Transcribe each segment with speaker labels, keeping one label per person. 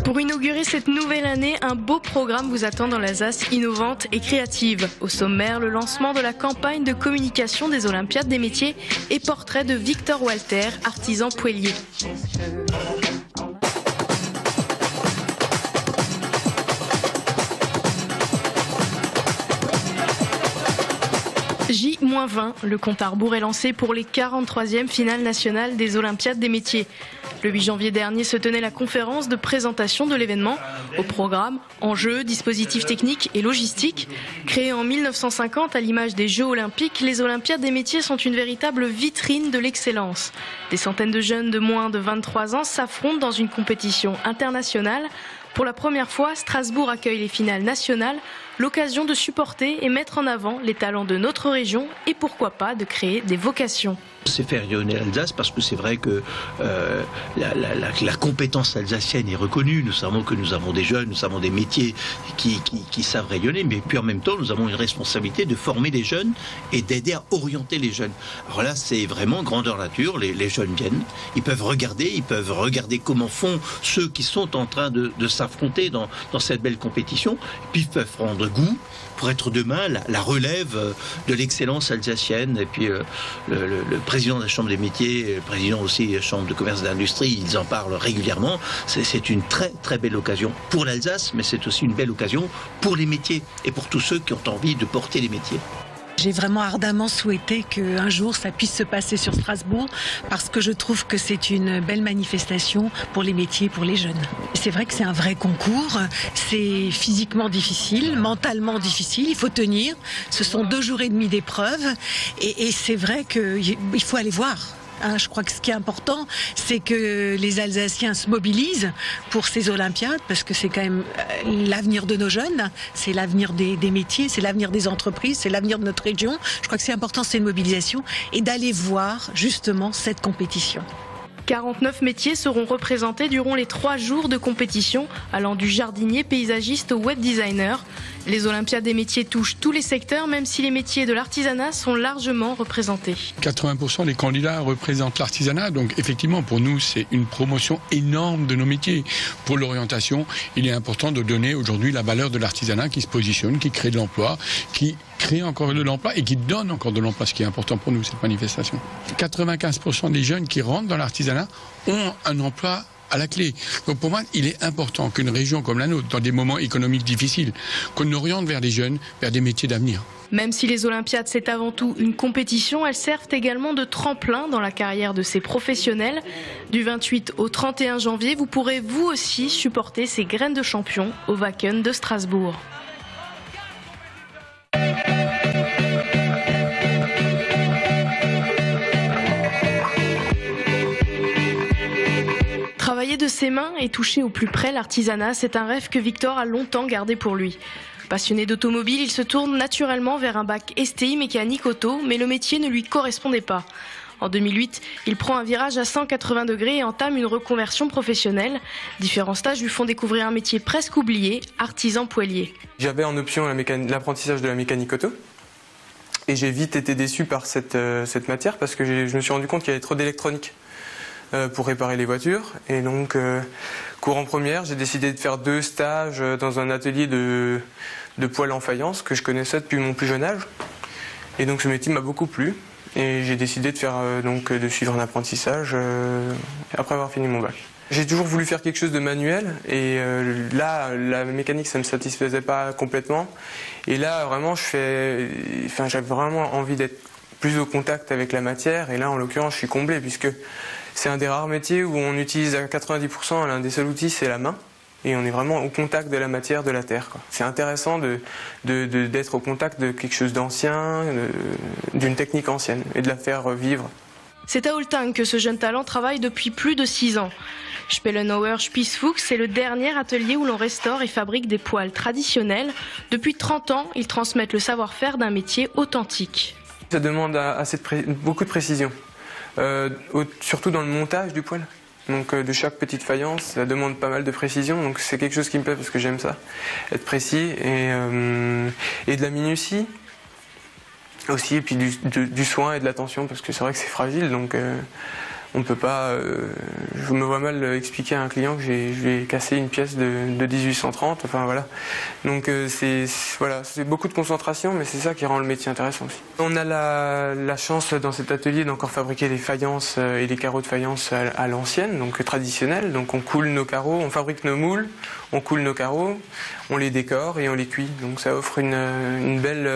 Speaker 1: Pour inaugurer cette nouvelle année, un beau programme vous attend dans l'Alsace innovante et créative. Au sommaire, le lancement de la campagne de communication des Olympiades des métiers et portrait de Victor Walter, artisan poêlier. J-20, le compte à rebours est lancé pour les 43e finales nationales des Olympiades des métiers. Le 8 janvier dernier se tenait la conférence de présentation de l'événement. Au programme, enjeux, dispositifs techniques et logistiques. Créés en 1950 à l'image des Jeux olympiques, les Olympiades des métiers sont une véritable vitrine de l'excellence. Des centaines de jeunes de moins de 23 ans s'affrontent dans une compétition internationale. Pour la première fois, Strasbourg accueille les finales nationales, l'occasion de supporter et mettre en avant les talents de notre région et pourquoi pas de créer des vocations.
Speaker 2: C'est faire rayonner l'Alsace parce que c'est vrai que la compétence alsacienne est reconnue. Nous savons que nous avons des jeunes, nous avons des métiers qui savent rayonner, mais puis en même temps nous avons une responsabilité de former les jeunes et d'aider à orienter les jeunes. Alors là c'est vraiment grandeur nature, les jeunes viennent, ils peuvent regarder comment font ceux qui sont en train de s'affronter dans cette belle compétition, et puis ils peuvent prendre goût pour être demain la relève de l'excellence alsacienne. Et puis le président de la Chambre des métiers, le président aussi de la Chambre de commerce et d'industrie, ils en parlent régulièrement. C'est une très très belle occasion pour l'Alsace, mais c'est aussi une belle occasion pour les métiers et pour tous ceux qui ont envie de porter les métiers.
Speaker 3: J'ai vraiment ardemment souhaité qu'un jour ça puisse se passer sur Strasbourg parce que je trouve que c'est une belle manifestation pour les métiers, pour les jeunes. C'est vrai que c'est un vrai concours, c'est physiquement difficile, mentalement difficile, il faut tenir. Ce sont 2 jours et demi d'épreuve et c'est vrai qu'il faut aller voir. Je crois que ce qui est important, c'est que les Alsaciens se mobilisent pour ces Olympiades, parce que c'est quand même l'avenir de nos jeunes, c'est l'avenir des métiers, c'est l'avenir des entreprises, c'est l'avenir de notre région. Je crois que c'est important, c'est une mobilisation, et d'aller voir justement cette compétition.
Speaker 1: 49 métiers seront représentés durant les 3 jours de compétition, allant du jardinier paysagiste au web designer. Les Olympiades des métiers touchent tous les secteurs, même si les métiers de l'artisanat sont largement représentés.
Speaker 4: 80% des candidats représentent l'artisanat, donc effectivement pour nous c'est une promotion énorme de nos métiers. Pour l'orientation, il est important de donner aujourd'hui la valeur de l'artisanat qui se positionne, qui crée de l'emploi, qui crée encore de l'emploi et qui donne encore de l'emploi, ce qui est important pour nous, cette manifestation. 95% des jeunes qui rentrent dans l'artisanat ont un emploi à la clé. Donc pour moi, il est important qu'une région comme la nôtre, dans des moments économiques difficiles, qu'on oriente vers les jeunes, vers des métiers d'avenir.
Speaker 1: Même si les Olympiades, c'est avant tout une compétition, elles servent également de tremplin dans la carrière de ces professionnels. Du 28 au 31 janvier, vous pourrez vous aussi supporter ces graines de champions au Wacken de Strasbourg. Travailler de ses mains et toucher au plus près l'artisanat, c'est un rêve que Victor a longtemps gardé pour lui. Passionné d'automobile, il se tourne naturellement vers un bac STI mécanique auto, mais le métier ne lui correspondait pas. En 2008, il prend un virage à 180 degrés et entame une reconversion professionnelle. Différents stages lui font découvrir un métier presque oublié, artisan poêlier.
Speaker 5: J'avais en option l'apprentissage de la mécanique auto. Et j'ai vite été déçu par cette matière parce que je me suis rendu compte qu'il y avait trop d'électronique pour réparer les voitures. Et donc, courant première, j'ai décidé de faire 2 stages dans un atelier de poêle en faïence que je connaissais depuis mon plus jeune âge. Et donc ce métier m'a beaucoup plu. Et j'ai décidé de suivre un apprentissage après avoir fini mon bac. J'ai toujours voulu faire quelque chose de manuel et là, la mécanique, ça ne me satisfaisait pas complètement. Et là, vraiment, j'avais vraiment envie d'être plus au contact avec la matière. Et là, en l'occurrence, je suis comblé puisque c'est un des rares métiers où on utilise à 90%, l'un des seuls outils, c'est la main. Et on est vraiment au contact de la matière, de la terre, quoi. C'est intéressant d'être au contact de quelque chose d'ancien, d'une technique ancienne, et de la faire vivre.
Speaker 1: C'est à Oltang que ce jeune talent travaille depuis plus de 6 ans. Spellenauer Spießfuchs, c'est le dernier atelier où l'on restaure et fabrique des poêles traditionnels. Depuis 30 ans, ils transmettent le savoir-faire d'un métier authentique.
Speaker 5: Ça demande beaucoup de précision, surtout dans le montage du poêle. Donc de chaque petite faïence, ça demande pas mal de précision, donc c'est quelque chose qui me plaît parce que j'aime ça, être précis et de la minutie aussi, et puis du soin et de l'attention parce que c'est vrai que c'est fragile, donc On peut pas. Je me vois mal expliquer à un client que je lui ai cassé une pièce de 1830. Enfin voilà. Donc c'est beaucoup de concentration, mais c'est ça qui rend le métier intéressant aussi. On a la chance dans cet atelier d'encore fabriquer les faïences et les carreaux de faïence à l'ancienne, donc traditionnels. Donc on coule nos carreaux, on fabrique nos moules, on coule nos carreaux, on les décore et on les cuit. Donc ça offre une belle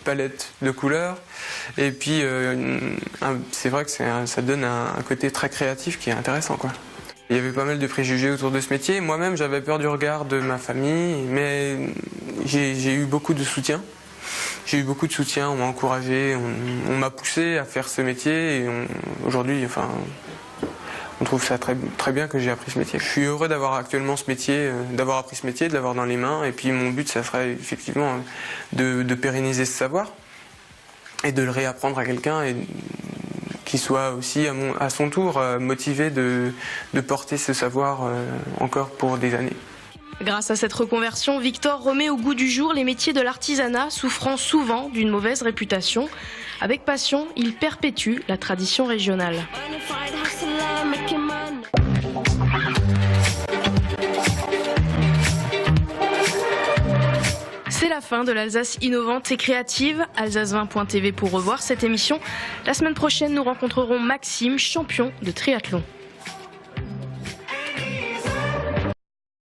Speaker 5: palette de couleurs. Et puis c'est vrai que ça donne un côté très créatif qui est intéressant, quoi. Il y avait pas mal de préjugés autour de ce métier. Moi-même, j'avais peur du regard de ma famille, mais j'ai eu beaucoup de soutien. J'ai eu beaucoup de soutien, on m'a encouragé, on m'a poussé à faire ce métier. Et aujourd'hui, on trouve ça très, très bien que j'ai appris ce métier. Je suis heureux d'avoir actuellement ce métier, d'avoir appris ce métier, de l'avoir dans les mains. Et puis mon but, ça serait effectivement de pérenniser ce savoir et de le réapprendre à quelqu'un et qui soit aussi à son tour motivé de porter ce savoir encore pour des années.
Speaker 1: Grâce à cette reconversion, Victor remet au goût du jour les métiers de l'artisanat souffrant souvent d'une mauvaise réputation. Avec passion, il perpétue la tradition régionale. C'est la fin de l'Alsace innovante et créative. Alsace20.tv pour revoir cette émission. La semaine prochaine, nous rencontrerons Maxime, champion de triathlon.